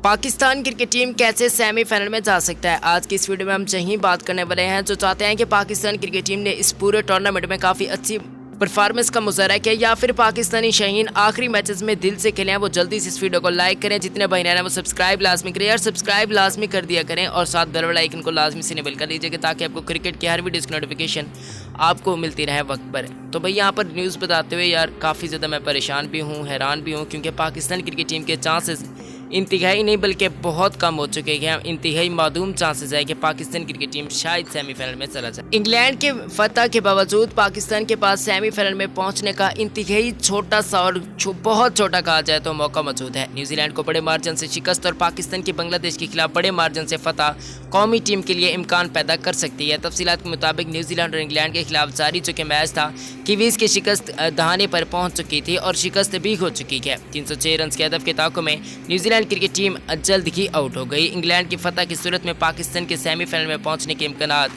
Pakistan cricket team कैसे semifinal में जा सकता है, आज की इस वीडियो में हम यही बात करने वाले हैं। जो चाहते हैं कि पाकिस्तान क्रिकेट टीम ने इस पूरे टूर्नामेंट में काफ़ी अच्छी परफॉर्मेंस का मुजाहरा किया या फिर पाकिस्तानी शाहीन आखिरी मैचेस में दिल से खेले हैं, वो जल्दी से इस वीडियो को लाइक करें। जितने भाई हैं वो सब्सक्राइब लाजमी करें यार, सब्सक्राइब लाजमी कर दिया करें और साथ बेल वाला आइकन को लाजमी से इनेबल कर लीजिएगा ताकि आपको क्रिकेट की हर वीडियोज़ की नोटिफिकेशन आपको मिलती रहे वक्त पर। तो भाई यहाँ पर न्यूज़ बताते हुए यार काफ़ी ज़्यादा मैं परेशान भी हूँ, हैरान भी हूँ, क्योंकि पाकिस्तान क्रिकेट टीम के चांसेस इंतहाई नहीं बल्कि बहुत कम हो चुके हैं। इंतहाई मादूम चांसेस है कि पाकिस्तान क्रिकेट टीम शायद सेमीफाइनल में चला जाए। इंग्लैंड के फतह के बावजूद पाकिस्तान के पास सेमीफाइनल में पहुंचने का इंतहाई छोटा सा और बहुत छोटा कहा जाए तो मौका मौजूद है। न्यूजीलैंड को बड़े मार्जिन से शिकस्त और पाकिस्तान की बांग्लादेश के खिलाफ बड़े मार्जिन से फतह कौमी टीम के लिए इम्कान पैदा कर सकती है। तफसीलात के मुताबिक न्यूजीलैंड और इंग्लैंड के खिलाफ जारी जो कि मैच था, कीवीज की शिकस्त दहाने पर पहुंच चुकी थी और शिकस्त भी हो चुकी है। 306 रन के हदफ के ताक़ में न्यूजीलैंड क्रिकेट टीम जल्द ही आउट हो गई। इंग्लैंड की फतह की सूरत में पाकिस्तान के सेमीफाइनल में पहुंचने के इम्कान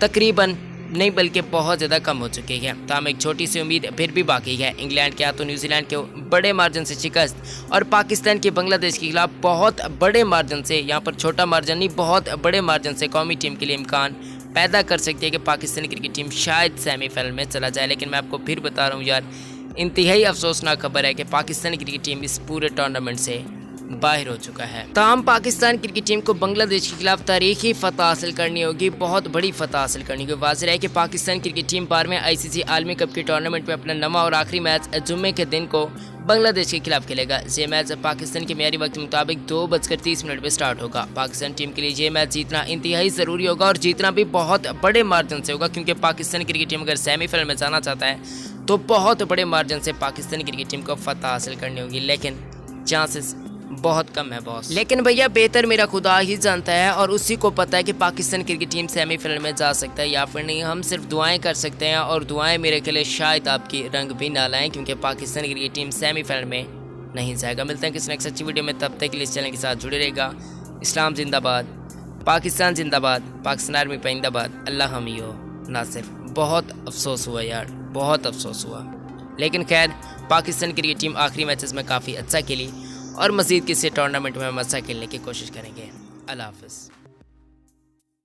तकरीबन नहीं बल्कि बहुत ज़्यादा कम हो चुके हैं। ताहम एक छोटी सी उम्मीद फिर भी बाकी है। इंग्लैंड के हाथों न्यूजीलैंड के बड़े मार्जिन से शिकस्त और पाकिस्तान की बांग्लादेश के खिलाफ बहुत बड़े मार्जिन से, यहाँ पर छोटा मार्जिन नहीं बहुत बड़े मार्जिन से कौमी टीम के लिए इम्कान पैदा कर सकती है कि पाकिस्तानी क्रिकेट टीम शायद सेमीफाइनल में चला जाए। लेकिन मैं आपको फिर बता रहा हूँ यार, इंतहाई अफसोसनाक खबर है कि पाकिस्तानी क्रिकेट टीम इस पूरे टूर्नामेंट से बाहर हो चुका है। ताहम पाकिस्तान क्रिकेट टीम को बांग्लादेश के खिलाफ तारीखी फतह हासिल करनी होगी, बहुत बड़ी फतह हासिल करनी होगी। वाज़ेह है कि पाकिस्तान क्रिकेट टीम 12वें ICC आलमी कप के टूर्नामेंट में अपना नवा और आखिरी मैच जुम्मे के दिन को बांग्लादेश के खिलाफ खेलेगा। ये मैच पाकिस्तान के मियारी वक्त मुताबिक 2:30 पर स्टार्ट होगा। पाकिस्तान टीम के लिए ये मैच जीतना इंतहाई ज़रूरी होगा और जीतना भी बहुत बड़े मार्जिन से होगा, क्योंकि पाकिस्तान क्रिकेट टीम अगर सेमीफाइनल में जाना चाहता है तो बहुत बड़े मार्जिन से पाकिस्तान क्रिकेट टीम को फतह हासिल करनी होगी। लेकिन चांसेस बहुत कम है बॉस। लेकिन भैया बेहतर मेरा खुदा ही जानता है और उसी को पता है कि पाकिस्तान क्रिकेट टीम सेमीफाइनल में जा सकता है या फिर नहीं। हम सिर्फ दुआएं कर सकते हैं और दुआएं मेरे के लिए शायद आपकी रंग भी ना लाएं, क्योंकि पाकिस्तान क्रिकेट टीम सेमीफाइनल में नहीं जाएगा। मिलते हैं किसी नेक्स्ट अच्छी वीडियो में, तब तक के लिए इस चैनल के साथ जुड़े रहेगा। इस्लाम जिंदाबाद, पाकिस्तान जिंदाबाद, पाकिस्तान आर्मी जिंदाबाद, अल्लाह हामी हो नासिर। बहुत अफसोस हुआ यार, बहुत अफसोस हुआ, लेकिन खैर पाकिस्तान क्रिकेट टीम आखिरी मैचेस में काफ़ी अच्छा खेली और मज़ीद किसी टूर्नामेंट में हम अच्छा खेलने की कोशिश करेंगे। अल्लाह हाफ़िज़।